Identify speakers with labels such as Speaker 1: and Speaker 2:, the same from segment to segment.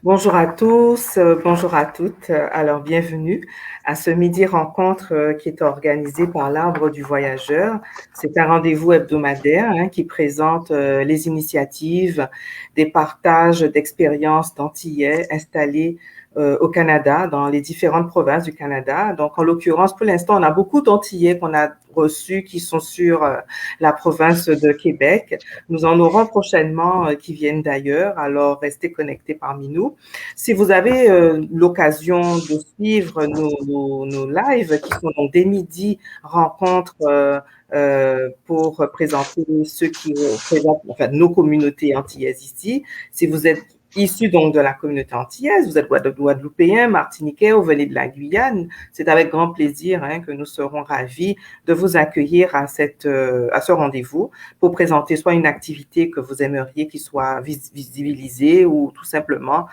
Speaker 1: Bonjour à tous, bonjour à toutes. Alors, bienvenue à ce midi rencontre qui est organisé par l'Arbre du Voyageur. C'est un rendez-vous hebdomadaire qui présente les initiatives, des partages d'expériences d'Antillais installés au Canada, dans les différentes provinces du Canada. Donc, en l'occurrence, pour l'instant, on a beaucoup d'Antillais qu'on a reçus qui sont sur la province de Québec. Nous en aurons prochainement qui viennent d'ailleurs, alors restez connectés parmi nous. Si vous avez l'occasion de suivre nos lives, qui sont donc des midis rencontres pour présenter ceux qui représentent enfin, nos communautés antillaises ici, si vous êtes issus donc de la communauté antillaise, vous êtes guadeloupéen, martiniquais ou venez de la Guyane, c'est avec grand plaisir que nous serons ravis de vous accueillir à ce rendez-vous pour présenter soit une activité que vous aimeriez qui soit visibilisée ou tout simplement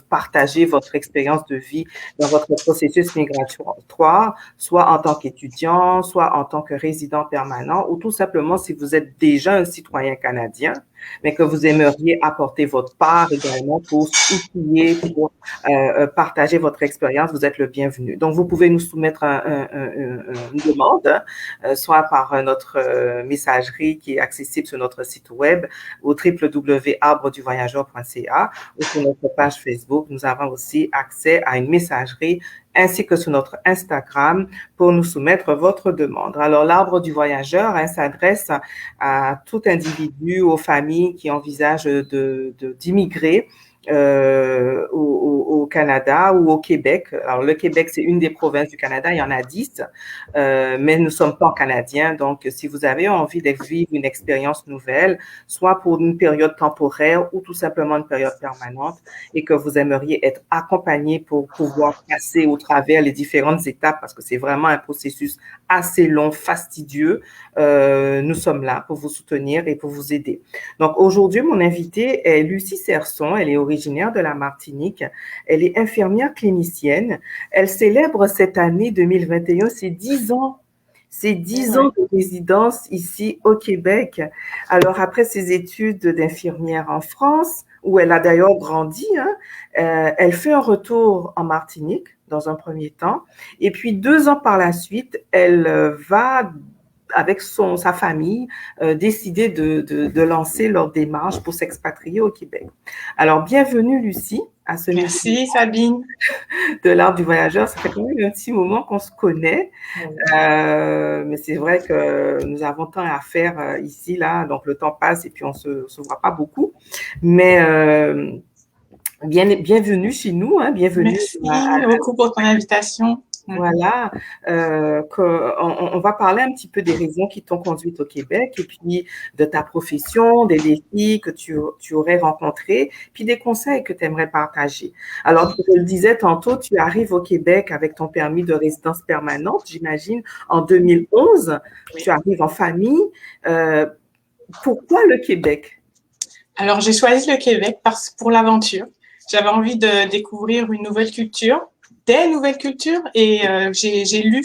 Speaker 1: partager votre expérience de vie dans votre processus migratoire, soit en tant qu'étudiant, soit en tant que résident permanent, ou tout simplement si vous êtes déjà un citoyen canadien, mais que vous aimeriez apporter votre part également pour outiller, pour partager votre expérience, vous êtes le bienvenu. Donc, vous pouvez nous soumettre une demande, soit par notre messagerie qui est accessible sur notre site web au www.arbreduvoyageur.ca ou sur notre page Facebook. Nous avons aussi accès à une messagerie ainsi que sur notre Instagram pour nous soumettre votre demande. Alors, l'Arbre du Voyageur s'adresse à tout individu, aux familles qui envisagent d'immigrer au Canada ou au Québec. Alors, le Québec, c'est une des provinces du Canada, il y en a 10, mais nous ne sommes pas canadiens. Donc, si vous avez envie de vivre une expérience nouvelle, soit pour une période temporaire ou tout simplement une période permanente, et que vous aimeriez être accompagné pour pouvoir passer au travers les différentes étapes, parce que c'est vraiment un processus assez long, fastidieux, nous sommes là pour vous soutenir et pour vous aider. Donc, aujourd'hui, mon invitée est Lucie Serson. Elle est originaire de la Martinique. Elle est infirmière clinicienne. Elle célèbre cette année 2021 ses 10 ans. C'est 10 ans de résidence ici au Québec. Alors, après ses études d'infirmière en France, où elle a d'ailleurs grandi, elle fait un retour en Martinique dans un premier temps. Et puis, 2 ans par la suite, elle va avec sa famille, décider de lancer leur démarche pour s'expatrier au Québec. Alors, bienvenue, Lucie, à ce
Speaker 2: Merci, Sabine.
Speaker 1: de l'Art du Voyageur. Ça fait quand même un petit moment qu'on se connaît, mais c'est vrai que nous avons tant à faire ici, là, donc le temps passe et puis on se voit pas beaucoup. Mais bienvenue chez nous, bienvenue.
Speaker 2: Merci beaucoup pour ton invitation.
Speaker 1: Voilà, on va parler un petit peu des raisons qui t'ont conduite au Québec et puis de ta profession, des défis que tu aurais rencontrés, puis des conseils que tu aimerais partager. Alors, je le disais tantôt, tu arrives au Québec avec ton permis de résidence permanente, j'imagine, en 2011. Tu arrives en famille. Pourquoi le Québec?
Speaker 2: Alors, j'ai choisi le Québec pour l'aventure. J'avais envie de découvrir une nouvelle culture, des nouvelles cultures, et j'ai lu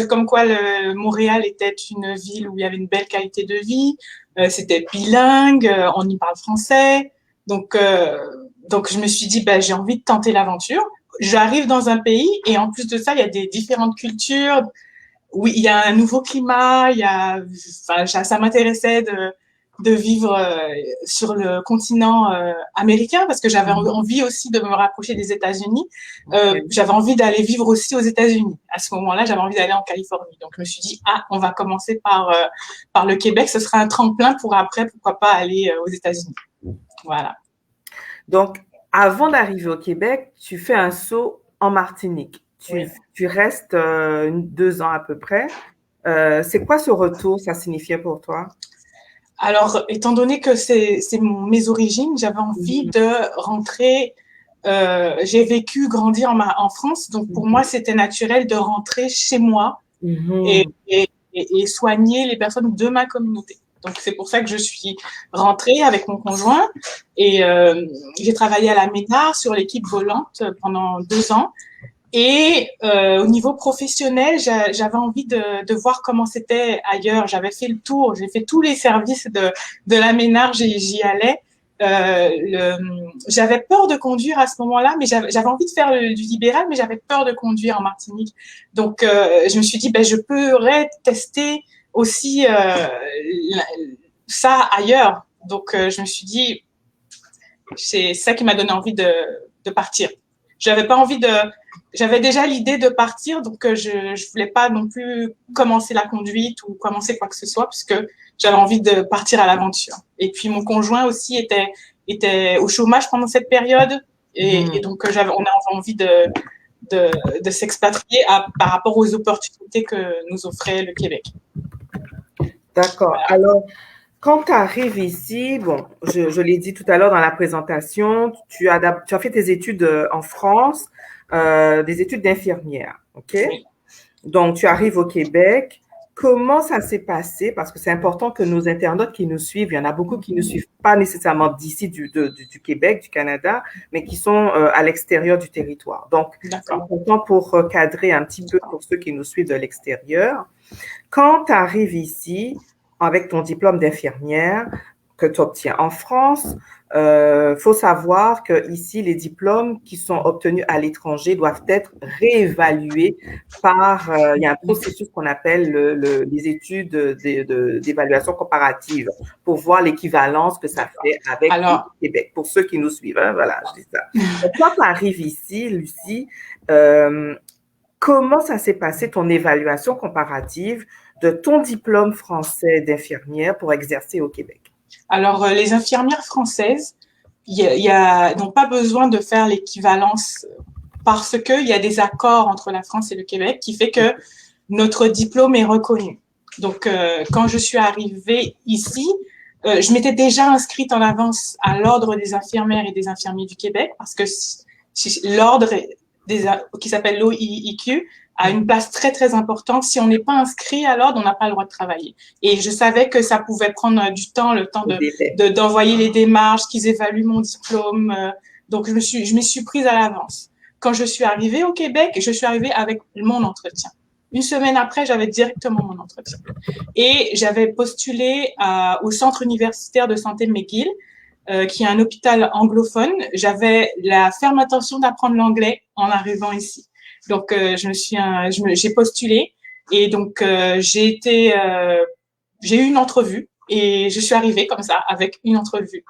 Speaker 2: comme quoi Montréal était une ville où il y avait une belle qualité de vie, c'était bilingue, on y parle français, donc je me suis dit, j'ai envie de tenter l'aventure. J'arrive dans un pays et en plus de ça, il y a des différentes cultures. Oui, il y a un nouveau climat, ça m'intéressait de vivre sur le continent américain parce que j'avais envie aussi de me rapprocher des États-Unis. J'avais envie d'aller vivre aussi aux États-Unis. À ce moment-là, j'avais envie d'aller en Californie. Donc, je me suis dit, on va commencer par le Québec. Ce sera un tremplin pour après, pourquoi pas aller aux États-Unis. Voilà.
Speaker 1: Donc, avant d'arriver au Québec, tu fais un saut en Martinique. Tu restes 2 ans à peu près. C'est quoi ce retour, ça signifiait pour toi?
Speaker 2: Alors, étant donné que c'est mes origines, j'avais envie de rentrer. J'ai vécu, grandi en France, donc pour moi, c'était naturel de rentrer chez moi et soigner les personnes de ma communauté. Donc, c'est pour ça que je suis rentrée avec mon conjoint et j'ai travaillé à la MENA sur l'équipe volante pendant 2 ans. Et au niveau professionnel, j'avais envie de voir comment c'était ailleurs. J'avais fait le tour, j'ai fait tous les services de la MENA, j'y allais. j'avais peur de conduire à ce moment-là, mais j'avais envie de faire du libéral, mais j'avais peur de conduire en Martinique. Donc, je me suis dit, ben, je pourrais tester aussi ça ailleurs. Donc, je me suis dit, c'est ça qui m'a donné envie de partir. J'avais déjà l'idée de partir, donc je voulais pas non plus commencer la conduite ou commencer quoi que ce soit, puisque j'avais envie de partir à l'aventure. Et puis mon conjoint aussi était au chômage pendant cette période, et donc on avait envie de s'expatrier par rapport aux opportunités que nous offrait le Québec.
Speaker 1: D'accord. Voilà. Alors, quand tu arrives ici, bon, je l'ai dit tout à l'heure dans la présentation, tu as fait tes études en France, des études d'infirmière, ok? Oui. Donc, tu arrives au Québec. Comment ça s'est passé? Parce que c'est important que nos internautes qui nous suivent, il y en a beaucoup qui ne suivent pas nécessairement d'ici, du Québec, du Canada, mais qui sont à l'extérieur du territoire. Donc, c'est important pour cadrer un petit peu pour ceux qui nous suivent de l'extérieur. Quand tu arrives ici, avec ton diplôme d'infirmière que tu obtiens en France, faut savoir que ici les diplômes qui sont obtenus à l'étranger doivent être réévalués par il y a un processus qu'on appelle les études d'évaluation comparative pour voir l'équivalence que ça fait avec le Québec. Pour ceux qui nous suivent, hein, voilà, je dis ça. Donc, quand tu arrives ici, Lucie, comment ça s'est passé ton évaluation comparative de ton diplôme français d'infirmière pour exercer au Québec?
Speaker 2: Alors, les infirmières françaises, n'ont pas besoin de faire l'équivalence parce qu'il y a des accords entre la France et le Québec qui fait que notre diplôme est reconnu. Donc, quand je suis arrivée ici, je m'étais déjà inscrite en avance à l'Ordre des infirmières et des infirmiers du Québec parce que l'ordre qui s'appelle l'OIIQ a une place très, très importante. Si on n'est pas inscrit à l'ordre, on n'a pas le droit de travailler. Et je savais que ça pouvait prendre du temps, le temps d'envoyer les démarches, qu'ils évaluent mon diplôme. Donc, je m'y suis prise à l'avance. Quand je suis arrivée au Québec, je suis arrivée avec mon entretien. Une semaine après, j'avais directement mon entretien. Et j'avais postulé au Centre universitaire de santé McGill, qui est un hôpital anglophone. J'avais la ferme intention d'apprendre l'anglais en arrivant ici. Donc, j'ai postulé et donc j'ai eu une entrevue et je suis arrivée comme ça avec une entrevue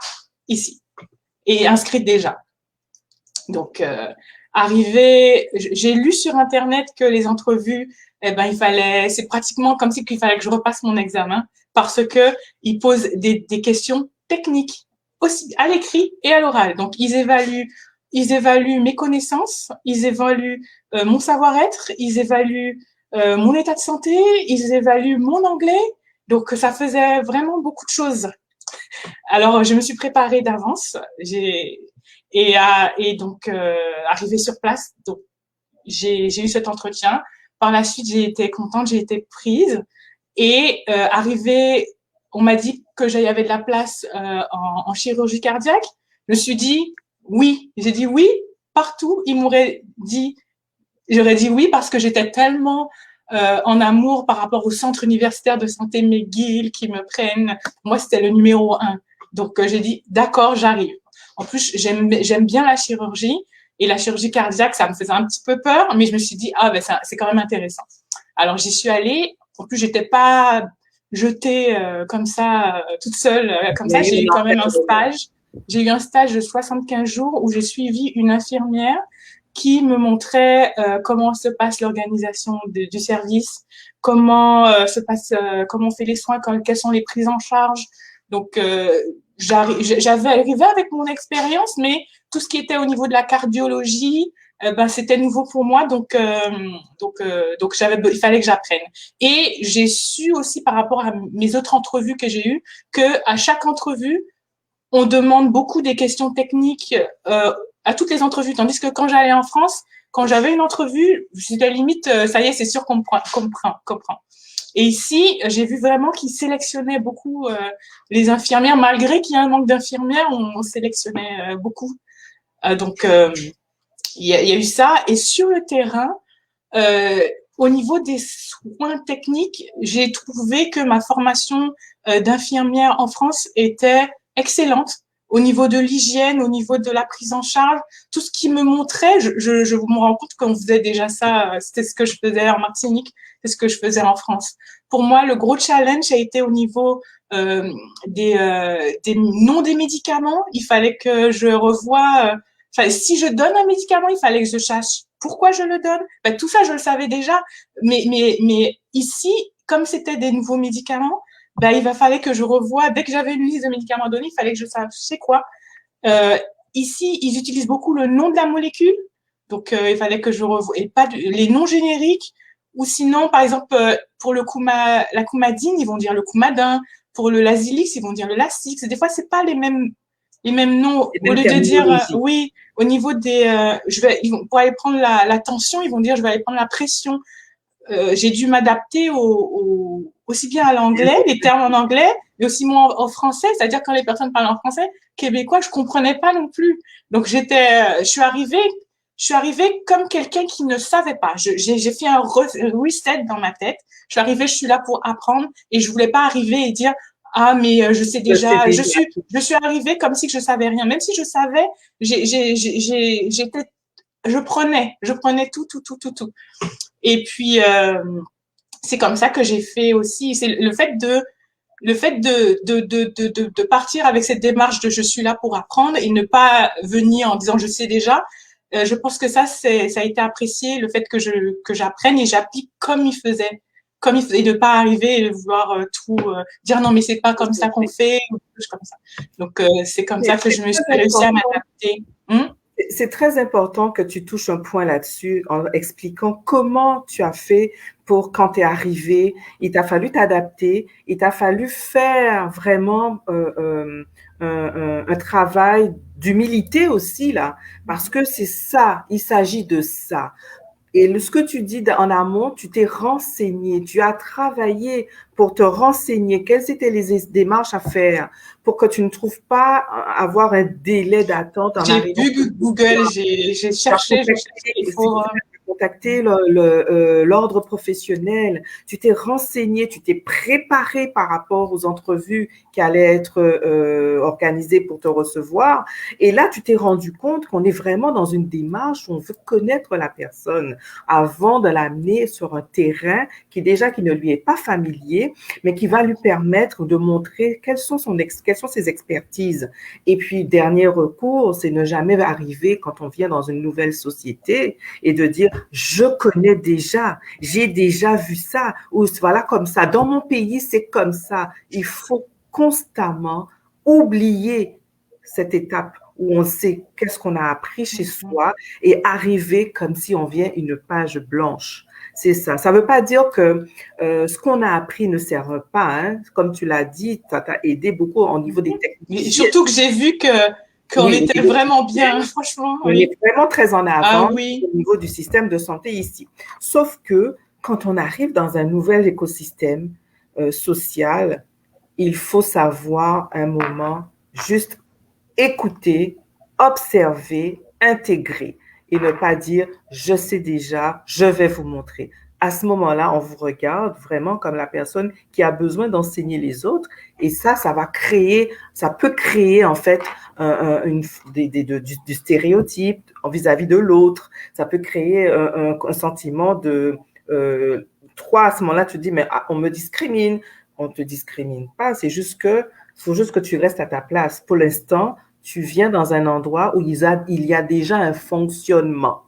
Speaker 2: ici et inscrite déjà. Donc, j'ai lu sur Internet que les entrevues, c'est pratiquement comme si il fallait que je repasse mon examen parce que ils posent des questions techniques aussi à l'écrit et à l'oral. Donc, ils évaluent mes connaissances, ils évaluent mon savoir-être, ils évaluent mon état de santé, ils évaluent mon anglais. Donc, ça faisait vraiment beaucoup de choses. Alors, je me suis préparée d'avance. Donc, arrivée sur place, donc, j'ai eu cet entretien. Par la suite, j'ai été contente, j'ai été prise. Et arrivée, on m'a dit que j'y avait de la place en chirurgie cardiaque. Je me suis dit oui. J'ai dit oui partout. J'aurais dit oui parce que j'étais tellement en amour par rapport au centre universitaire de santé McGill qui me prennent. Moi, c'était le numéro 1. Donc, j'ai dit d'accord, j'arrive. En plus, j'aime bien la chirurgie et la chirurgie cardiaque, ça me faisait un petit peu peur, mais je me suis dit c'est quand même intéressant. Alors, j'y suis allée. En plus, j'étais pas jetée comme ça, toute seule. Comme ça, j'ai eu quand même un stage. J'ai eu un stage de 75 jours où j'ai suivi une infirmière qui me montrait comment se passe l'organisation du service, comment on fait les soins, quelles sont les prises en charge. Donc, j'avais arrivé avec mon expérience, mais tout ce qui était au niveau de la cardiologie, c'était nouveau pour moi, donc il fallait que j'apprenne. Et j'ai su aussi par rapport à mes autres entrevues que j'ai eues, que à chaque entrevue, on demande beaucoup des questions techniques à toutes les entrevues, tandis que quand j'allais en France, quand j'avais une entrevue, c'était limite, ça y est, c'est sûr qu'on comprend. Et ici, j'ai vu vraiment qu'ils sélectionnaient beaucoup les infirmières, malgré qu'il y a un manque d'infirmières, on sélectionnait beaucoup. Donc, il y a eu ça. Et sur le terrain, au niveau des soins techniques, j'ai trouvé que ma formation d'infirmière en France était excellente au niveau de l'hygiène, au niveau de la prise en charge, tout ce qui me montrait, je me rends compte qu'on faisait déjà ça, c'était ce que je faisais en Martinique, c'est ce que je faisais en France. Pour moi, le gros challenge a été au niveau des noms des médicaments. Il fallait que je revoie, si je donne un médicament, il fallait que je sache pourquoi je le donne. Ben, tout ça, je le savais déjà, mais ici, comme c'était des nouveaux médicaments, ben, il va falloir que je revoie, dès que j'avais une liste de médicaments donnés, il fallait que je sache c'est quoi. Euh, Ici, ils utilisent beaucoup le nom de la molécule, donc il fallait que je revoie, et pas les noms génériques, ou sinon, par exemple, pour la coumadine, ils vont dire le coumadin, pour le Lasix, ils vont dire le Lasix. Des fois, c'est pas les mêmes noms.
Speaker 1: Les
Speaker 2: Au
Speaker 1: mêmes
Speaker 2: lieu de dire,
Speaker 1: terminologies.
Speaker 2: oui, au niveau des, pour aller prendre la tension, ils vont dire, je vais aller prendre la pression. J'ai dû m'adapter aussi bien à l'anglais, les termes en anglais, mais aussi moi en français. C'est-à-dire quand les personnes parlent en français québécois, je comprenais pas non plus. Donc je suis arrivée comme quelqu'un qui ne savait pas. J'ai fait un reset dans ma tête. Je suis arrivée, je suis là pour apprendre et je voulais pas arriver et dire ah mais je sais
Speaker 1: Je sais
Speaker 2: déjà.
Speaker 1: déjà.
Speaker 2: Je suis arrivée comme si je savais rien. Même si je savais, je prenais tout. Et puis, c'est comme ça que j'ai fait aussi. C'est le fait de partir avec cette démarche de je suis là pour apprendre et ne pas venir en disant je sais déjà. Je pense que ça a été apprécié, le fait que j'apprenne et j'applique comme il faisait, et de pas arriver et de vouloir tout dire non mais c'est pas comme ça qu'on fait ou des choses comme ça. Donc c'est comme ça que je me suis
Speaker 1: Très
Speaker 2: réussi à
Speaker 1: important.
Speaker 2: m'adapter. Hum?
Speaker 1: C'est très important que tu touches un point là-dessus en expliquant comment tu as fait pour quand tu es arrivé. Il t'a fallu t'adapter, il t'a fallu faire vraiment un travail d'humilité aussi là, parce que c'est ça, il s'agit de ça. Et ce que tu dis en amont, tu t'es renseigné, tu as travaillé pour te renseigner quelles étaient les démarches à faire pour que tu ne trouves pas avoir un délai d'attente en
Speaker 2: J'ai
Speaker 1: arrivant.
Speaker 2: vu Google, j'ai
Speaker 1: Tu as
Speaker 2: cherché, je cherchais les
Speaker 1: contacté,
Speaker 2: forums.
Speaker 1: contacté l'ordre professionnel, tu t'es renseigné, tu t'es préparé par rapport aux entrevues qui allaient être organisées pour te recevoir. Et là, tu t'es rendu compte qu'on est vraiment dans une démarche où on veut connaître la personne avant de l'amener sur un terrain qui ne lui est pas familier, mais qui va lui permettre de montrer quelles sont ses expertises. Et puis, dernier recours, c'est ne jamais arriver quand on vient dans une nouvelle société et de dire je connais déjà, j'ai déjà vu ça, ou voilà comme ça. Dans mon pays, c'est comme ça. Il faut constamment oublier cette étape où on sait qu'est-ce qu'on a appris chez soi et arriver comme si on vient une page blanche. C'est ça. Ça ne veut pas dire que ce qu'on a appris ne sert pas. Hein. Comme tu l'as dit, ça t'a aidé beaucoup au niveau des
Speaker 2: Mais
Speaker 1: technologies.
Speaker 2: surtout que j'ai vu qu'on
Speaker 1: Oui,
Speaker 2: était vraiment bien, franchement,
Speaker 1: on est
Speaker 2: oui.
Speaker 1: vraiment très en
Speaker 2: Ah
Speaker 1: avance
Speaker 2: oui.
Speaker 1: au niveau du système de santé ici. Sauf que quand on arrive dans un nouvel écosystème social, il faut savoir un moment juste écouter, observer, intégrer et ne pas dire je sais déjà, je vais vous montrer. À ce moment-là, on vous regarde vraiment comme la personne qui a besoin d'enseigner les autres et ça peut créer en fait du stéréotype vis-à-vis de l'autre. Ça peut créer un sentiment de toi à ce moment-là tu te dis mais on me discrimine, on te discrimine pas, c'est juste que faut juste que tu restes à ta place. Pour l'instant, tu viens dans un endroit où il y a déjà un fonctionnement.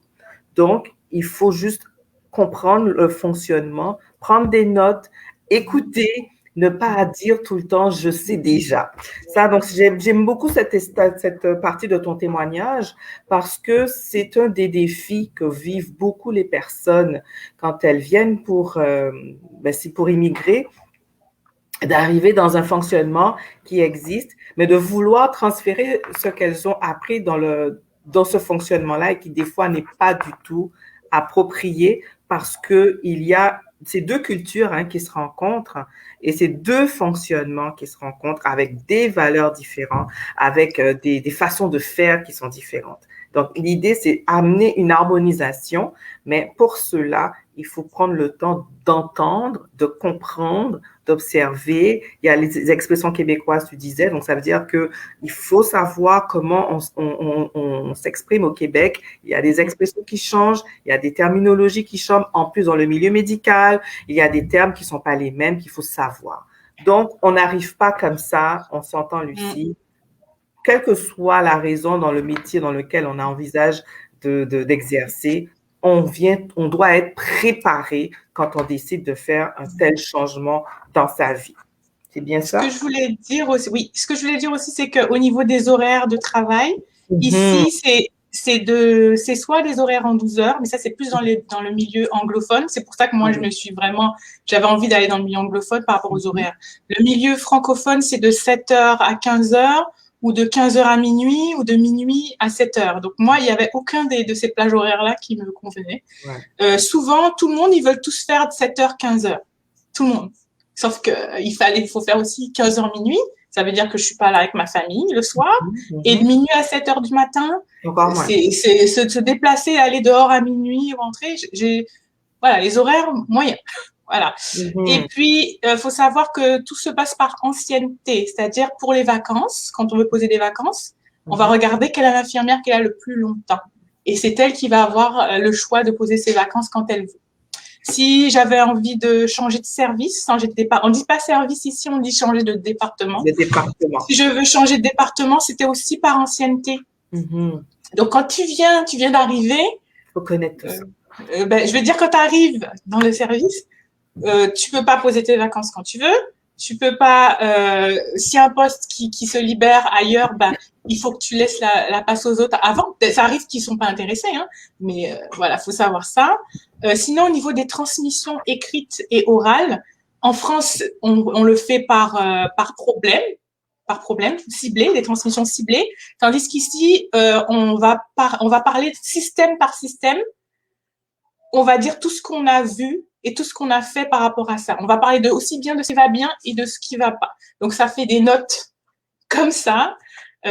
Speaker 1: Donc, il faut juste comprendre le fonctionnement, prendre des notes, écouter, ne pas dire tout le temps je sais déjà. Ça, donc j'aime beaucoup cette partie de ton témoignage parce que c'est un des défis que vivent beaucoup les personnes quand elles viennent c'est pour immigrer, d'arriver dans un fonctionnement qui existe, mais de vouloir transférer ce qu'elles ont appris dans ce fonctionnement-là et qui des fois n'est pas du tout approprié parce que il y a ces deux cultures qui se rencontrent et ces deux fonctionnements qui se rencontrent avec des valeurs différentes, avec des façons de faire qui sont différentes. Donc, l'idée, c'est amener une harmonisation, mais pour cela, il faut prendre le temps d'entendre, de comprendre, d'observer. Il y a les expressions québécoises, tu disais, donc ça veut dire que il faut savoir comment on s'exprime au Québec. Il y a des expressions qui changent, il y a des terminologies qui changent. En plus, dans le milieu médical, il y a des termes qui sont pas les mêmes qu'il faut savoir. Donc, on n'arrive pas comme ça, on s'entend, Lucie, quelle que soit la raison dans le métier dans lequel on envisage d'exercer, on doit être préparé quand on décide de faire un tel changement dans sa vie. C'est bien ça?
Speaker 2: Ce que je voulais dire aussi, oui, ce que je voulais dire aussi, c'est qu'au niveau des horaires de travail, ici, c'est soit des horaires en 12 heures, mais ça, c'est plus dans le milieu anglophone. C'est pour ça que moi, j'avais envie d'aller dans le milieu anglophone par rapport aux horaires. Le milieu francophone, c'est de 7 heures à 15 heures, ou de 15 heures à minuit, ou de minuit à 7 heures. Donc, moi, il n'y avait aucun de ces plages horaires-là qui me convenait. Ouais. Souvent, tout le monde, ils veulent tous faire de 7 heures, 15 heures. Tout le monde. Sauf qu'il faut faire aussi 15 heures minuit. Ça veut dire que je suis pas là avec ma famille le soir. Et de minuit à 7 heures du matin, c'est se déplacer, aller dehors à minuit, rentrer. Voilà, les horaires moyens. Voilà. Et puis, faut savoir que tout se passe par ancienneté. C'est-à-dire, pour les vacances, quand on veut poser des vacances, on va regarder quelle est l'infirmière qui est là le plus longtemps. Et c'est elle qui va avoir le choix de poser ses vacances quand elle veut. Si j'avais envie de changer de service, changer de départ, on dit pas service ici, on dit changer de département.
Speaker 1: Le département.
Speaker 2: Si je veux changer de département, c'était aussi par ancienneté. Donc, quand tu viens d'arriver.
Speaker 1: Faut connaître tout ça.
Speaker 2: Je veux dire, quand tu arrives dans le service, tu peux pas poser tes vacances quand tu veux. Tu peux pas, si un poste qui se libère ailleurs, il faut que tu laisses la place aux autres avant. Ça arrive qu'ils sont pas intéressés, hein, mais voilà, faut savoir ça. Sinon, au niveau des transmissions écrites et orales, en France, on le fait par problème ciblé, des transmissions ciblées, tandis qu'ici, on va parler système par système. On va dire tout ce qu'on a vu et tout ce qu'on a fait par rapport à ça. On va parler aussi bien de ce qui va bien et de ce qui va pas. Donc, ça fait des notes comme ça.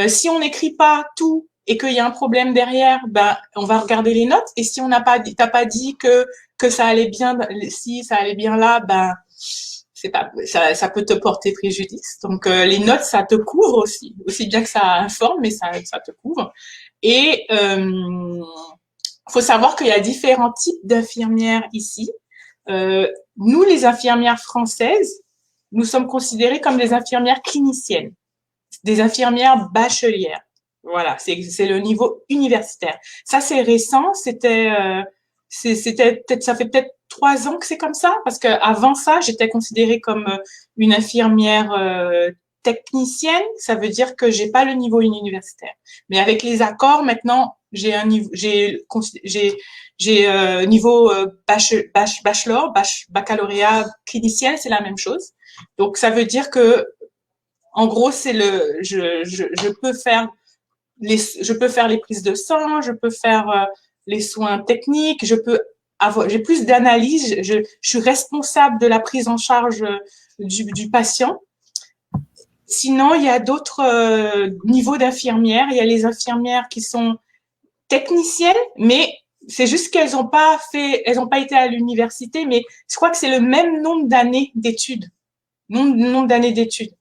Speaker 2: Si on n'écrit pas tout et qu'il y a un problème derrière, on va regarder les notes. Et si on n'a pas dit, t'as pas dit que ça allait bien, si ça allait bien là, ça peut te porter préjudice. Donc, les notes, ça te couvre aussi bien que ça informe, mais ça te couvre. Et faut savoir qu'il y a différents types d'infirmières ici. Nous, les infirmières françaises, nous sommes considérées comme des infirmières cliniciennes, des infirmières bachelières. Voilà, c'est le niveau universitaire. Ça, c'est récent. C'était peut-être, ça fait peut-être 3 ans que c'est comme ça, parce que avant ça, j'étais considérée comme une infirmière technicienne. Ça veut dire que j'ai pas le niveau universitaire. Mais avec les accords, maintenant, j'ai un niveau, niveau bachelor, baccalauréat clinicienne, c'est la même chose. Donc ça veut dire que, en gros, c'est je peux faire les prises de sang, je peux faire les soins techniques, j'ai plus d'analyse, je suis responsable de la prise en charge du patient. Sinon, il y a d'autres niveaux d'infirmières. Il y a les infirmières qui sont techniciennes, mais c'est juste qu'elles n'ont pas été à l'université, mais je crois que c'est le même nombre d'années d'études. Nombre d'années d'études.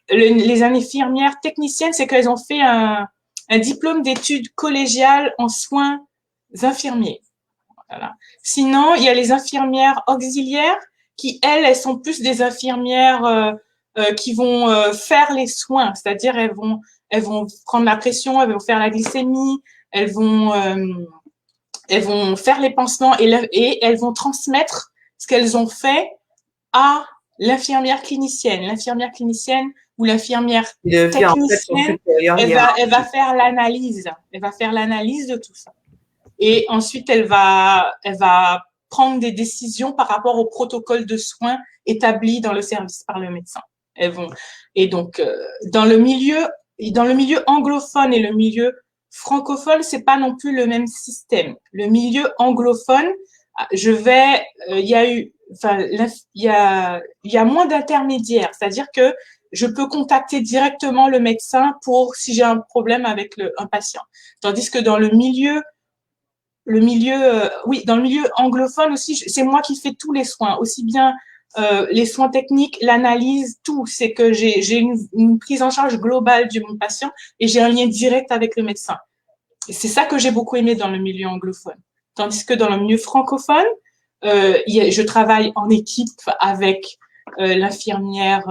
Speaker 2: Les infirmières techniciennes, c'est qu'elles ont fait un diplôme d'études collégiales en soins infirmiers. Voilà. Sinon, il y a les infirmières auxiliaires qui, elles sont plus des infirmières qui vont faire les soins, c'est-à-dire elles vont prendre la pression, elles vont faire la glycémie, elles vont faire les pansements et elles vont transmettre ce qu'elles ont fait à l'infirmière clinicienne. L'infirmière clinicienne ou l'infirmière technicienne, elle va faire l'analyse. Elle va faire l'analyse de tout ça. Et ensuite, elle va prendre des décisions par rapport au protocole de soins établi dans le service par le médecin. Et donc, dans le milieu anglophone et le milieu francophone, c'est pas non plus le même système. Le milieu anglophone, il y a moins d'intermédiaires, c'est-à-dire que je peux contacter directement le médecin si j'ai un problème avec un patient. Tandis que dans le milieu anglophone aussi, c'est moi qui fais tous les soins, aussi bien les soins techniques, l'analyse, tout. C'est que j'ai une prise en charge globale de mon patient et j'ai un lien direct avec le médecin. Et c'est ça que j'ai beaucoup aimé dans le milieu anglophone. Tandis que dans le milieu francophone, je travaille en équipe avec l'infirmière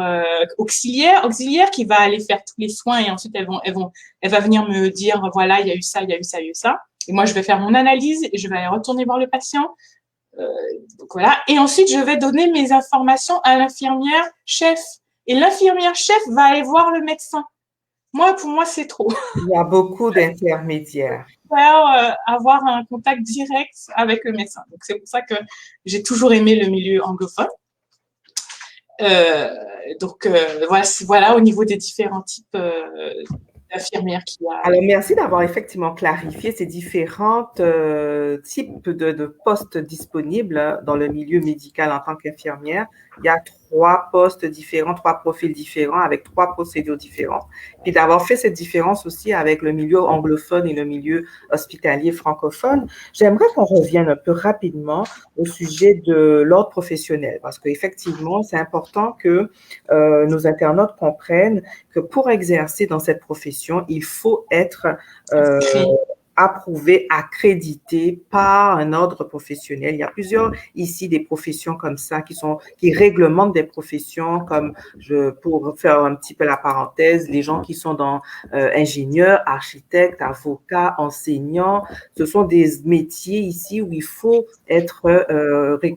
Speaker 2: auxiliaire qui va aller faire tous les soins et ensuite elle va venir me dire voilà, il y a eu ça, il y a eu ça, il y a eu ça. Et moi, je vais faire mon analyse et je vais aller retourner voir le patient. Donc voilà. Et ensuite, je vais donner mes informations à l'infirmière chef. Et l'infirmière chef va aller voir le médecin. Moi, pour moi, c'est trop.
Speaker 1: Il y a beaucoup d'intermédiaires.
Speaker 2: Avoir un contact direct avec le médecin. Donc, c'est pour ça que j'ai toujours aimé le milieu anglophone. Voilà au niveau des différents types d'infirmières qu'il y a.
Speaker 1: Alors, merci d'avoir effectivement clarifié ces différents types de postes disponibles dans le milieu médical en tant qu'infirmière. Il y a 3 postes différents, 3 profils différents avec 3 procédures différentes. Puis d'avoir fait cette différence aussi avec le milieu anglophone et le milieu hospitalier francophone, j'aimerais qu'on revienne un peu rapidement au sujet de l'ordre professionnel parce qu'effectivement, c'est important que nos internautes comprennent que pour exercer dans cette profession, il faut être approuvé, accrédité par un ordre professionnel. Il y a plusieurs ici des professions comme ça qui réglementent des professions comme pour faire un petit peu la parenthèse, les gens qui sont dans ingénieurs, architectes, avocats, enseignants, ce sont des métiers ici où il faut être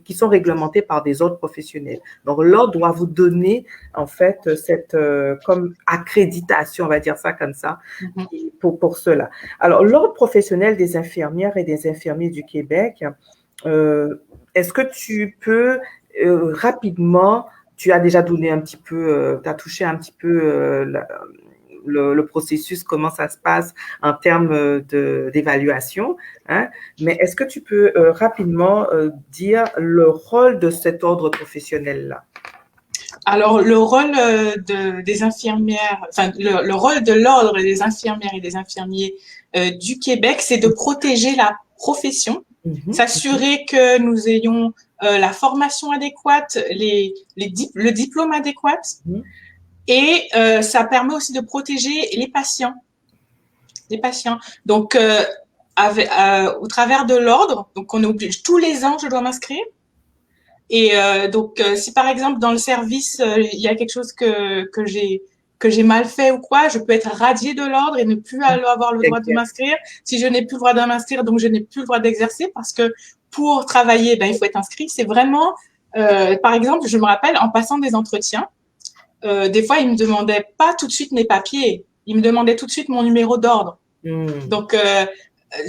Speaker 1: qui sont réglementés par des ordres professionnels. Donc l'ordre doit vous donner en fait cette comme accréditation, on va dire ça comme ça, pour cela. Alors l'ordre professionnel des infirmières et des infirmiers du Québec, est-ce que tu peux rapidement, tu as déjà donné un petit peu, tu as touché un petit peu le processus, comment ça se passe en termes d'évaluation, hein? Mais est-ce que tu peux rapidement dire le rôle de cet ordre professionnel-là?
Speaker 2: Alors, le rôle des infirmières, enfin, le rôle de l'ordre des infirmières et des infirmiers du Québec, c'est de protéger la profession, s'assurer que nous ayons la formation adéquate, le diplôme adéquat, et ça permet aussi de protéger les patients. Donc, au travers de l'ordre, donc on est obligé, tous les ans, je dois m'inscrire. Et donc, si par exemple dans le service, il y a quelque chose que j'ai mal fait ou quoi, je peux être radiée de l'ordre et ne plus avoir le droit de m'inscrire. Si je n'ai plus le droit de m'inscrire, donc je n'ai plus le droit d'exercer parce que pour travailler, il faut être inscrit. C'est vraiment, par exemple, je me rappelle en passant des entretiens, des fois ils me demandaient pas tout de suite mes papiers, ils me demandaient tout de suite mon numéro d'ordre. Donc,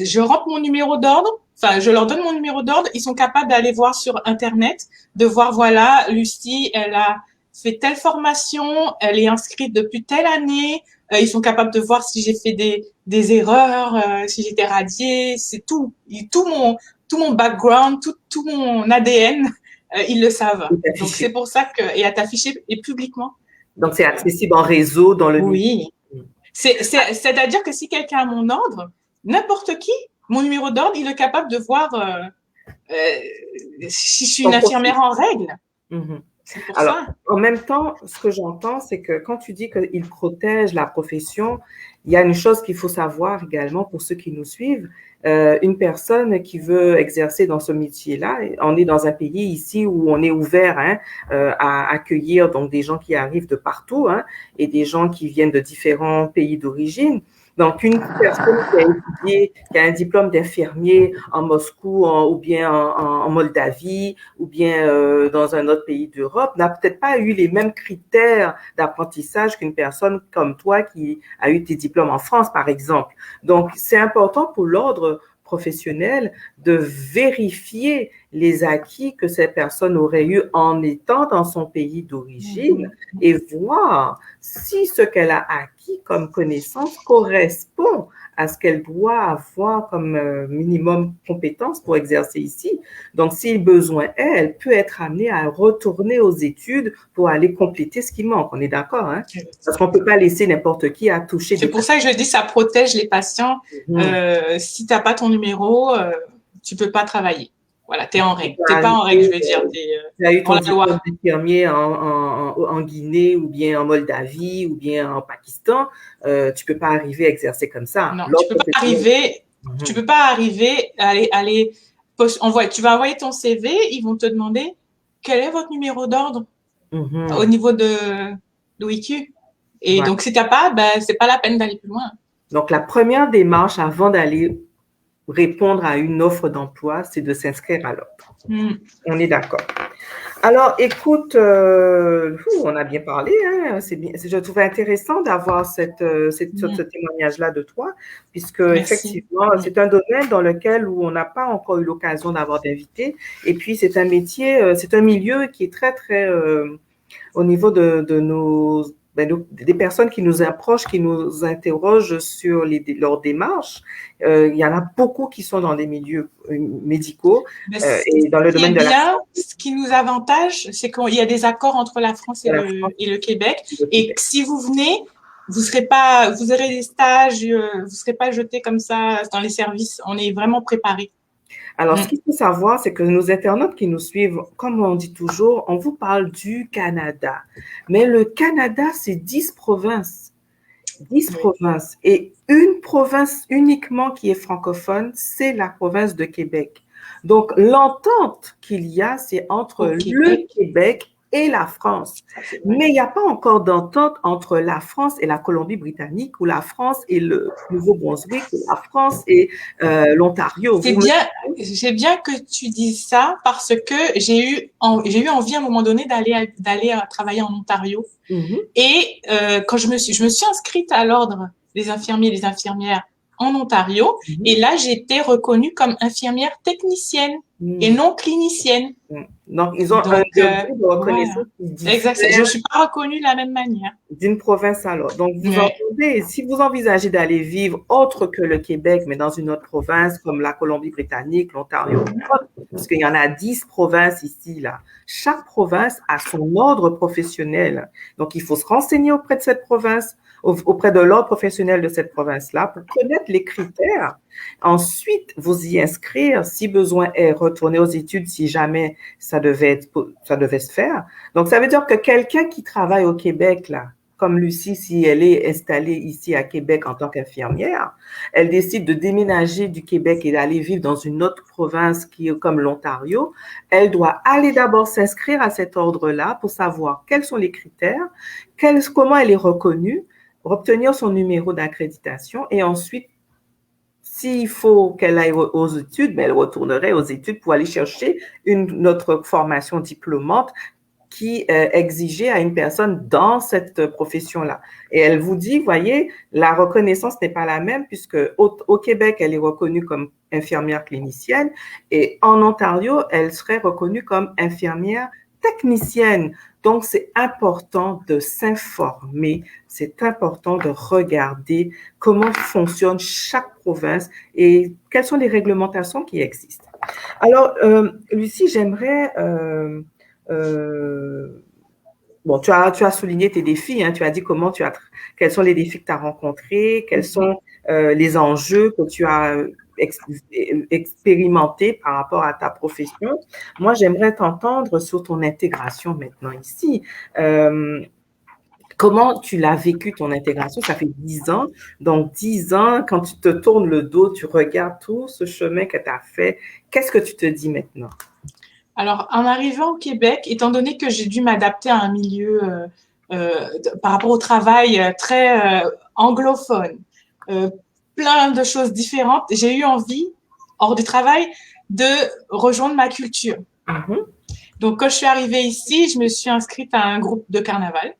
Speaker 2: je rentre mon numéro d'ordre. Enfin, je leur donne mon numéro d'ordre. Ils sont capables d'aller voir sur Internet, de voir, voilà, Lucie, elle a fait telle formation, elle est inscrite depuis telle année. Ils sont capables de voir si j'ai fait des erreurs, si j'étais radiée. C'est tout. Tout mon background, tout mon ADN, ils le savent. Donc, c'est pour ça que, et à t'afficher et publiquement.
Speaker 1: Donc, c'est accessible en réseau dans le
Speaker 2: Oui. C'est-à-dire que si quelqu'un a mon ordre, n'importe qui, mon numéro d'ordre, il est capable de voir si je suis une infirmière en règle.
Speaker 1: C'est pour ça. En même temps, ce que j'entends, c'est que quand tu dis qu'il protège la profession, il y a une chose qu'il faut savoir également pour ceux qui nous suivent. Une personne qui veut exercer dans ce métier-là, on est dans un pays ici où on est ouvert à accueillir donc des gens qui arrivent de partout et des gens qui viennent de différents pays d'origine. Donc, une personne qui a étudié, qui a un diplôme d'infirmier en Moscou ou bien en Moldavie ou bien dans un autre pays d'Europe n'a peut-être pas eu les mêmes critères d'apprentissage qu'une personne comme toi qui a eu tes diplômes en France, par exemple. Donc, c'est important pour l'ordre professionnel de vérifier les acquis que cette personne aurait eu en étant dans son pays d'origine et voir si ce qu'elle a acquis comme connaissance correspond à ce qu'elle doit avoir comme minimum compétence pour exercer ici. Donc, si besoin est, elle peut être amenée à retourner aux études pour aller compléter ce qui manque. On est d'accord, hein? Parce qu'on ne peut pas laisser n'importe qui à toucher.
Speaker 2: C'est pour ça que je dis ça protège les patients. Si tu n'as pas ton numéro, tu ne peux pas travailler. Voilà, t'es en règle. T'es pas en règle, je veux dire.
Speaker 1: Tu as eu
Speaker 2: Dans
Speaker 1: ton
Speaker 2: la loi.
Speaker 1: diplôme d'infirmier en Guinée ou bien en Moldavie ou bien en Pakistan, tu peux pas arriver à exercer comme ça.
Speaker 2: Non,
Speaker 1: L'ordre professionnel.
Speaker 2: tu
Speaker 1: Mhm.
Speaker 2: peux pas arriver à aller tu vas envoyer ton CV, ils vont te demander quel est votre numéro d'ordre au
Speaker 1: Mhm.
Speaker 2: niveau de WICU. Et
Speaker 1: Voilà.
Speaker 2: donc, si t'as pas, ben, c'est pas la peine d'aller plus loin.
Speaker 1: Donc, la première démarche avant d'aller répondre à une offre d'emploi, c'est de s'inscrire à l'ordre. On est d'accord. Alors, écoute, on a bien parlé, hein, c'est bien, je trouvais intéressant d'avoir ce témoignage-là de toi, puisque
Speaker 2: Merci.
Speaker 1: effectivement, c'est un domaine dans lequel où on n'a pas encore eu l'occasion d'avoir d'invités, et puis c'est un métier, c'est un milieu qui est très, très, au niveau de des personnes qui nous approchent, qui nous interrogent sur leurs démarches. Il y en a beaucoup qui sont dans des milieux médicaux
Speaker 2: Mais
Speaker 1: et dans le domaine de la
Speaker 2: ce qui nous avantage, c'est qu'il y a des accords entre la France
Speaker 1: de la France
Speaker 2: et le Québec.
Speaker 1: et le
Speaker 2: Et
Speaker 1: Québec.
Speaker 2: si vous venez, vous aurez des stages, vous serez pas jeté comme ça dans les services. On est vraiment préparé.
Speaker 1: Alors, ce qu'il faut savoir, c'est que nos internautes qui nous suivent, comme on dit toujours, on vous parle du Canada. Mais le Canada, c'est 10 provinces. 10
Speaker 2: Oui.
Speaker 1: provinces. Et une province uniquement qui est francophone, c'est la province de Québec. Donc, l'entente qu'il y a, c'est entre le Québec et la France. Mais il n'y a pas encore d'entente entre la France et la Colombie-Britannique ou la France et le Nouveau-Brunswick ou la France et l'Ontario.
Speaker 2: J'ai bien que tu dises ça parce que j'ai eu envie à un moment donné d'aller travailler en Ontario. Et quand je me suis inscrite à l'ordre des infirmiers et des infirmières en Ontario, et là j'étais reconnue comme infirmière technicienne et non clinicienne.
Speaker 1: Donc, ils ont un degré de reconnaissance qui diffère.
Speaker 2: Exact. Je ne suis pas reconnue de la même manière.
Speaker 1: D'une province à l'autre. Donc, vous entendez, si vous envisagez d'aller vivre autre que le Québec, mais dans une autre province comme la Colombie-Britannique, l'Ontario, parce qu'il y en a 10 provinces ici, là. Chaque province a son ordre professionnel. Donc, il faut se renseigner auprès de cette province, auprès de l'ordre professionnel de cette province-là pour connaître les critères. Ensuite, vous y inscrire, si besoin est, retourner aux études si jamais ça devait se faire. Donc, ça veut dire que quelqu'un qui travaille au Québec, là, comme Lucie, si elle est installée ici à Québec en tant qu'infirmière, elle décide de déménager du Québec et d'aller vivre dans une autre province qui est comme l'Ontario, elle doit aller d'abord s'inscrire à cet ordre-là pour savoir quels sont les critères, comment elle est reconnue, obtenir son numéro d'accréditation et ensuite, s'il faut qu'elle aille aux études, mais elle retournerait aux études pour aller chercher une autre formation diplômante qui exigeait à une personne dans cette profession-là. Et elle vous dit, voyez, la reconnaissance n'est pas la même puisque au Québec, elle est reconnue comme infirmière clinicienne et en Ontario, elle serait reconnue comme infirmière technicienne. Donc, c'est important de s'informer, c'est important de regarder comment fonctionne chaque province et quelles sont les réglementations qui existent. Alors, Lucie, j'aimerais... bon, tu as souligné tes défis, hein, tu as dit quels sont les défis que tu as rencontrés, quels sont les enjeux que tu as expérimentés par rapport à ta profession. Moi, j'aimerais t'entendre sur ton intégration maintenant ici. Comment tu l'as vécu, ton intégration? Ça fait 10 ans. Donc, 10 ans, quand tu te tournes le dos, tu regardes tout ce chemin que tu as fait. Qu'est-ce que tu te dis maintenant?
Speaker 2: Alors, en arrivant au Québec, étant donné que j'ai dû m'adapter à un milieu par rapport au travail très anglophone, plein de choses différentes, j'ai eu envie, hors du travail, de rejoindre ma culture. Donc, quand je suis arrivée ici, je me suis inscrite à un groupe de carnaval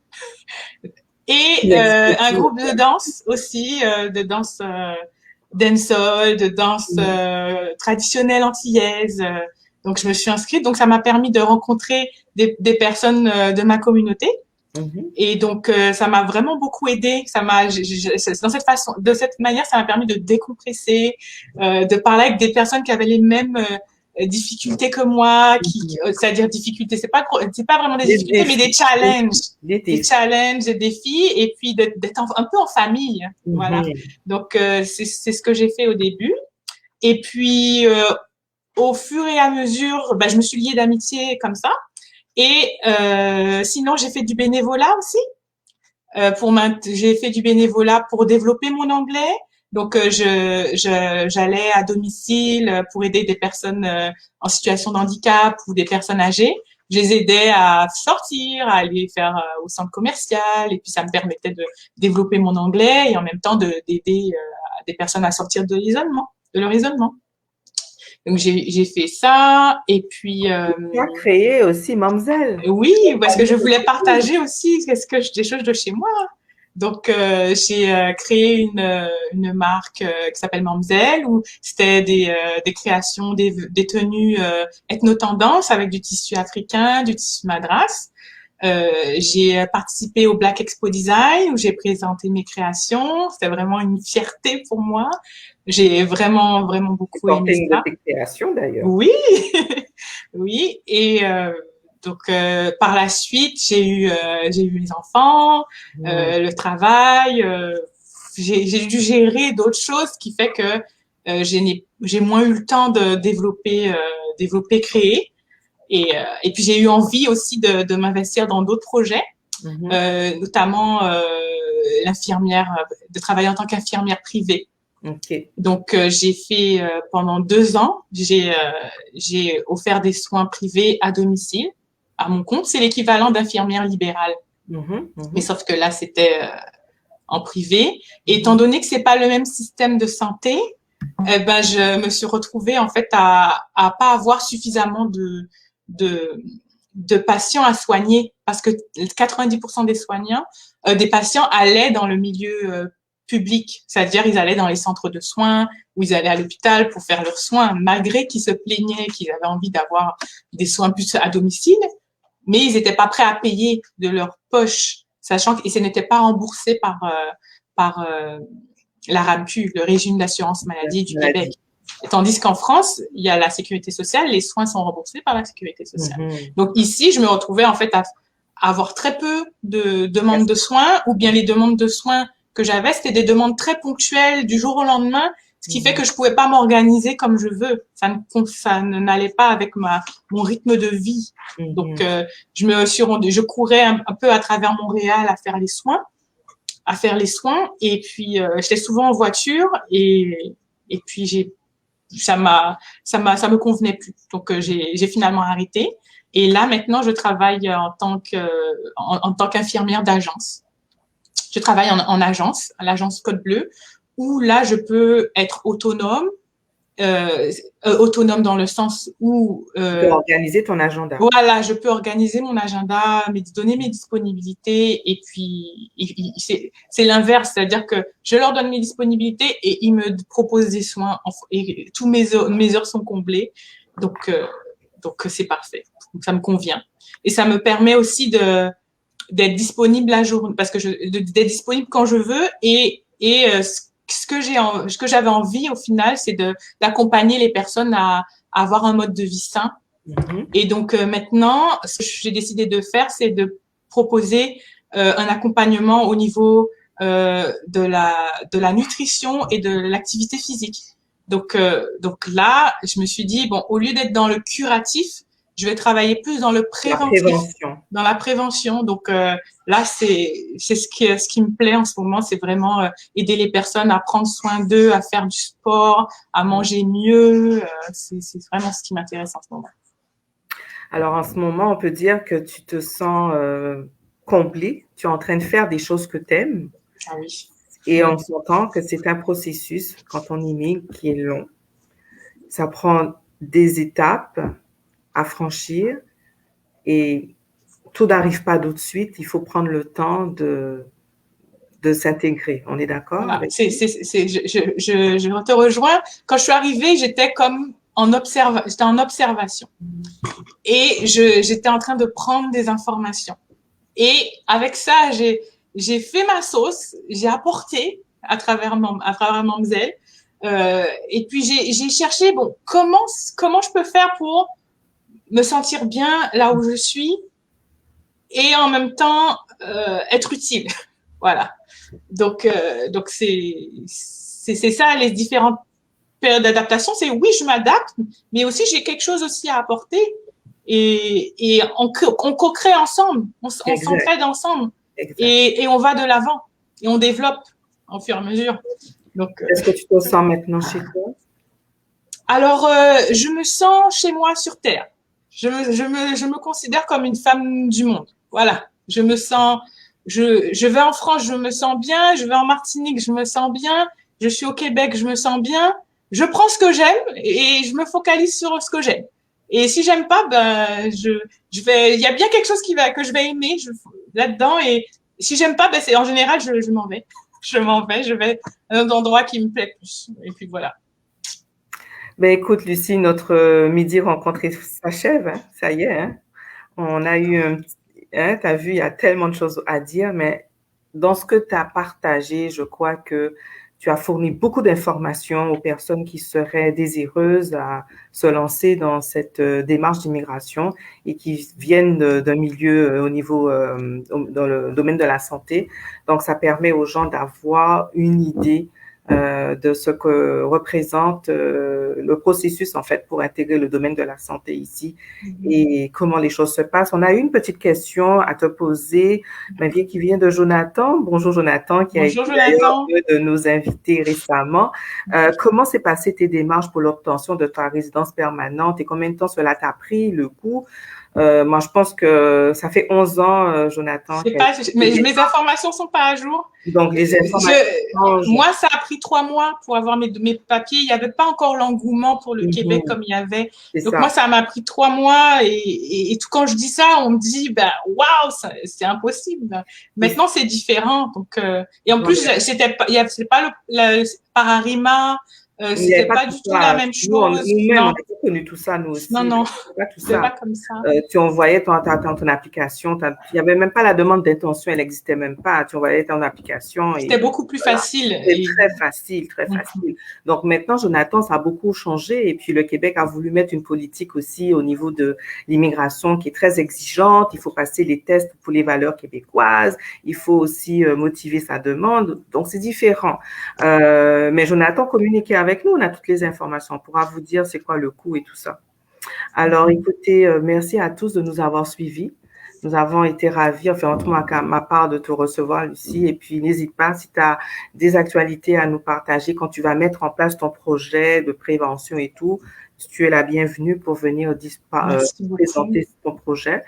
Speaker 2: et un groupe de danse aussi, de danse dancehall, de danse traditionnelle antillaise. Donc, je me suis inscrite. Donc, ça m'a permis de rencontrer des personnes de ma communauté. Et donc, ça m'a vraiment beaucoup aidé. De cette manière, ça m'a permis de décompresser, de parler avec des personnes qui avaient les mêmes difficultés que moi, c'est-à-dire difficultés, c'est pas vraiment des difficultés, mais des challenges, des défis, et puis d'être un peu en famille. Voilà. Donc, c'est ce que j'ai fait au début. Et puis, au fur et à mesure, je me suis liée d'amitié comme ça. Et sinon, j'ai fait du bénévolat aussi. J'ai fait du bénévolat pour développer mon anglais. Donc, j'allais à domicile pour aider des personnes en situation de handicap ou des personnes âgées. Je les aidais à sortir, à aller faire au centre commercial, et puis ça me permettait de développer mon anglais et en même temps d'aider des personnes à sortir de leur isolement. Donc j'ai fait ça, et puis
Speaker 1: Tu as créé aussi Mamzelle.
Speaker 2: oui, parce que je voulais partager aussi des choses de chez moi. Donc, j'ai créé une marque qui s'appelle Mamzelle, où c'était des créations, des tenues ethno-tendance avec du tissu africain, du tissu madras. J'ai participé au Black Expo Design, où j'ai présenté mes créations. C'était vraiment une fierté pour moi. J'ai vraiment, vraiment beaucoup aimé
Speaker 1: une
Speaker 2: ça.
Speaker 1: de tes créations, d'ailleurs.
Speaker 2: Oui, oui. Et donc, par la suite, j'ai eu les enfants, le travail. J'ai dû gérer d'autres choses, qui fait que j'ai moins eu le temps de développer, créer. Et puis j'ai eu envie aussi de m'investir dans d'autres projets, notamment de travailler en tant qu'infirmière privée.
Speaker 1: Okay.
Speaker 2: Donc j'ai fait pendant 2 ans, j'ai offert des soins privés à domicile à mon compte. C'est l'équivalent d'infirmière libérale, mais sauf que là c'était en privé. Et étant donné que c'est pas le même système de santé, je me suis retrouvée en fait à pas avoir suffisamment de patients à soigner, parce que 90% des patients allaient dans le milieu public, c'est-à-dire ils allaient dans les centres de soins ou ils allaient à l'hôpital pour faire leurs soins, malgré qu'ils se plaignaient qu'ils avaient envie d'avoir des soins plus à domicile, mais ils n'étaient pas prêts à payer de leur poche, sachant que ce n'était pas remboursé par la RAMQ, le régime d'assurance maladie du Québec. Tandis qu'en France, il y a la sécurité sociale, les soins sont remboursés par la sécurité sociale. Donc ici, je me retrouvais en fait à avoir très peu de demandes de soins, ou bien les demandes de soins que j'avais, c'était des demandes très ponctuelles du jour au lendemain, ce qui fait que je pouvais pas m'organiser comme je veux. Ça ne n'allait pas avec mon rythme de vie. Donc je courais un peu à travers Montréal à faire les soins, et puis j'étais souvent en voiture, et puis ça me convenait plus. Donc j'ai finalement arrêté. Et là maintenant je travaille en tant qu'infirmière d'agence. Je travaille en agence, à l'agence Code Bleu, où là je peux être autonome dans le sens où
Speaker 1: tu peux organiser ton agenda.
Speaker 2: Voilà, je peux organiser mon agenda, donner mes disponibilités, et puis c'est l'inverse, c'est-à-dire que je leur donne mes disponibilités et ils me proposent des soins, et tous mes heures sont comblées, donc c'est parfait, donc ça me convient, et ça me permet aussi d'être disponible la journée, parce que d'être disponible quand je veux, et ce que j'avais envie au final, c'est d'accompagner les personnes à avoir un mode de vie sain. Et donc maintenant, ce que j'ai décidé de faire, c'est de proposer un accompagnement au niveau de la nutrition et de l'activité physique. Donc là, je me suis dit, bon, au lieu d'être dans le curatif, je vais travailler plus dans le préventif, dans la prévention. Donc là, c'est ce qui me plaît en ce moment, c'est vraiment aider les personnes à prendre soin d'eux, à faire du sport, à manger mieux. C'est vraiment ce qui m'intéresse en ce moment.
Speaker 1: Alors, en ce moment, on peut dire que tu te sens comblée. Tu es en train de faire des choses que tu aimes.
Speaker 2: Ah oui.
Speaker 1: Et on s'entend que c'est un processus, quand on immigre, qui est long. Ça prend des étapes à franchir, et tout n'arrive pas tout de suite. Il faut prendre le temps de s'intégrer. On est d'accord?
Speaker 2: Voilà. Je te rejoins. Quand je suis arrivée, j'étais en observation. Et j'étais en train de prendre des informations. Et avec ça, j'ai fait ma sauce, j'ai apporté à travers Mamzelle. Et puis j'ai cherché, bon, comment je peux faire pour me sentir bien là où je suis, et en même temps être utile. Voilà. Donc c'est ça, les différentes période d'adaptation, c'est oui, je m'adapte, mais aussi j'ai quelque chose aussi à apporter et on co-crée ensemble, on s'entraide ensemble et on va de l'avant et on développe au fur et à mesure. Donc,
Speaker 1: est-ce que tu te sens maintenant chez toi?
Speaker 2: alors, je me sens chez moi sur Terre. Je me considère comme une femme du monde. Voilà. Je me sens, je vais en France, je me sens bien. Je vais en Martinique, je me sens bien. Je suis au Québec, je me sens bien. Je prends ce que j'aime et je me focalise sur ce que j'aime. Et si j'aime pas, ben, il y a bien quelque chose que je vais aimer là-dedans. Et si j'aime pas, ben, c'est, en général, je m'en vais. Je vais à un endroit qui me plaît plus. Et puis voilà.
Speaker 1: Ben écoute, Lucie, notre midi rencontre s'achève, hein, ça y est, hein. On a eu hein, tu as vu, il y a tellement de choses à dire, mais dans ce que tu as partagé, je crois que tu as fourni beaucoup d'informations aux personnes qui seraient désireuses à se lancer dans cette démarche d'immigration et qui viennent d'un milieu au niveau, dans le domaine de la santé. Donc, ça permet aux gens d'avoir une idée de ce que représente le processus en fait pour intégrer le domaine de la santé ici et comment les choses se passent. On a eu une petite question à te poser, mais qui vient de Jonathan. Bonjour Jonathan, qui a été d'ailleurs un de nos invités récemment. Comment s'est passé tes démarches pour l'obtention de ta résidence permanente et combien de temps cela t'a pris, le coût? Moi, je pense que ça fait 11 ans, Jonathan.
Speaker 2: Mais mes informations sont pas à jour.
Speaker 1: Donc, les informations
Speaker 2: moi, ça a pris 3 mois pour avoir mes papiers. Il n'y avait pas encore l'engouement pour le Québec comme il y avait. Donc, moi, ça m'a pris 3 mois. Et tout quand je dis ça, on me dit, ben, waouh, c'est impossible. Maintenant, c'est différent. Donc, et en plus, c'était pas le par Arima. C'était pas du tout la même chose.
Speaker 1: Nous-mêmes, on n'a pas connu tout ça, nous aussi.
Speaker 2: Non.
Speaker 1: C'est
Speaker 2: pas comme ça.
Speaker 1: Tu envoyais ton application. Il n'y avait même pas la demande d'intention, elle n'existait même pas. Tu envoyais ton application.
Speaker 2: C'était beaucoup plus facile.
Speaker 1: C'était très facile, très facile. Donc maintenant, Jonathan, ça a beaucoup changé. Et puis le Québec a voulu mettre une politique aussi au niveau de l'immigration qui est très exigeante. Il faut passer les tests pour les valeurs québécoises. Il faut aussi motiver sa demande. Donc c'est différent. Mais Jonathan communiquait avec nous. On a toutes les informations. On pourra vous dire c'est quoi le coût et tout ça. Alors, écoutez, merci à tous de nous avoir suivis. Nous avons été ravis, enfin, en tout cas, ma part, de te recevoir, Lucie. Et puis, n'hésite pas, si tu as des actualités à nous partager quand tu vas mettre en place ton projet de prévention et tout, tu es la bienvenue pour venir présenter ton projet.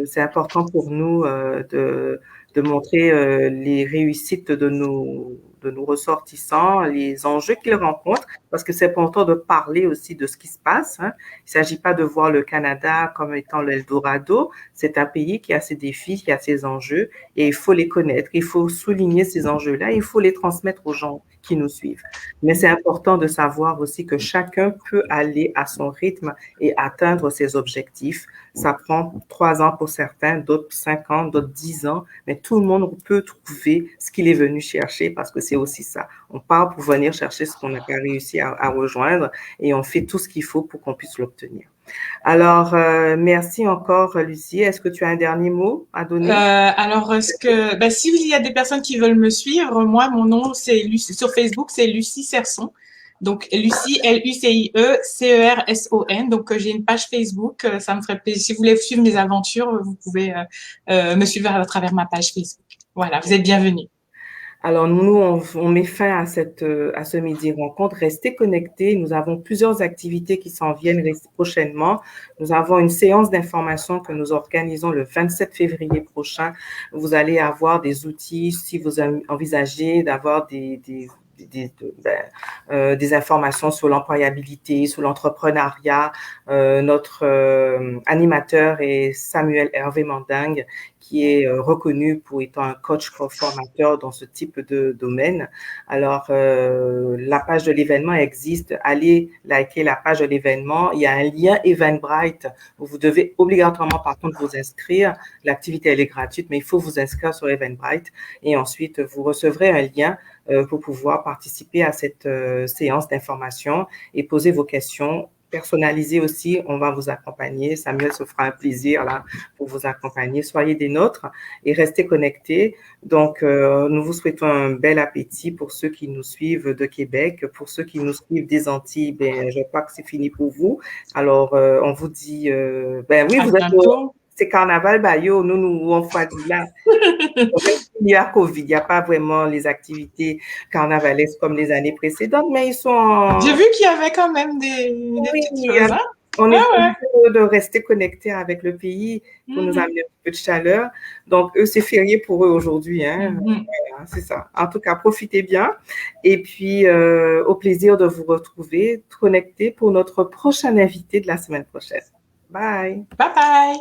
Speaker 1: C'est important pour nous de montrer les réussites de nos ressortissants, les enjeux qu'ils rencontrent, parce que c'est important de parler aussi de ce qui se passe. Hein. Il ne s'agit pas de voir le Canada comme étant l'Eldorado. C'est un pays qui a ses défis, qui a ses enjeux, et il faut les connaître. Il faut souligner ces enjeux-là. Il faut les transmettre aux gens qui nous suivent. Mais c'est important de savoir aussi que chacun peut aller à son rythme et atteindre ses objectifs. Ça prend 3 ans pour certains, d'autres 5 ans, d'autres 10 ans, mais tout le monde peut trouver ce qu'il est venu chercher parce que c'est aussi ça. On part pour venir chercher ce qu'on n'a pas réussi à rejoindre et on fait tout ce qu'il faut pour qu'on puisse l'obtenir. Alors, merci encore, Lucie. Est-ce que tu as un dernier mot à donner?
Speaker 2: Alors, s'il y a des personnes qui veulent me suivre, moi, mon nom, c'est Lucie, sur Facebook, c'est Lucie Cerson. Donc, Lucie, Lucie-Cerson. Donc, j'ai une page Facebook. Ça me ferait plaisir. Si vous voulez suivre mes aventures, vous pouvez me suivre à travers ma page Facebook. Voilà, vous êtes bienvenus.
Speaker 1: Alors, nous, on met fin à ce midi rencontre. Restez connectés. Nous avons plusieurs activités qui s'en viennent prochainement. Nous avons une séance d'information que nous organisons le 27 février prochain. Vous allez avoir des outils si vous envisagez d'avoir des informations sur l'employabilité, sur l'entrepreneuriat. Notre animateur est Samuel Hervé Manding, qui est reconnu pour étant un coach formateur dans ce type de domaine. Alors, la page de l'événement existe. Allez liker la page de l'événement. Il y a un lien Eventbrite où vous devez obligatoirement, par contre, vous inscrire. L'activité, elle est gratuite, mais il faut vous inscrire sur Eventbrite et ensuite, vous recevrez un lien pour pouvoir participer à cette séance d'information et poser vos questions personnalisé aussi, on va vous accompagner. Samuel se fera un plaisir là pour vous accompagner. Soyez des nôtres et restez connectés. Donc, nous vous souhaitons un bel appétit pour ceux qui nous suivent de Québec. Pour ceux qui nous suivent des Antilles, ben, je crois que c'est fini pour vous. Alors, on vous dit, ben oui,
Speaker 2: À
Speaker 1: vous êtes
Speaker 2: bientôt.
Speaker 1: c'est carnaval, bah yo, nous, on fait là. Il y a COVID, il n'y a pas vraiment les activités carnavalesques comme les années précédentes, mais ils
Speaker 2: J'ai
Speaker 1: sont,
Speaker 2: vu qu'il y avait quand même des
Speaker 1: oui,
Speaker 2: petites choses, hein?
Speaker 1: on
Speaker 2: Ouais,
Speaker 1: est
Speaker 2: ouais.
Speaker 1: de rester connectés avec le pays pour nous
Speaker 2: Mhm.
Speaker 1: amener un peu de chaleur. Donc, eux, c'est férié pour eux aujourd'hui, hein.
Speaker 2: Mhm.
Speaker 1: Voilà, c'est ça. En tout cas, profitez bien. Et puis, au plaisir de vous retrouver connectés pour notre prochain invité de la semaine prochaine. Bye.
Speaker 2: Bye bye.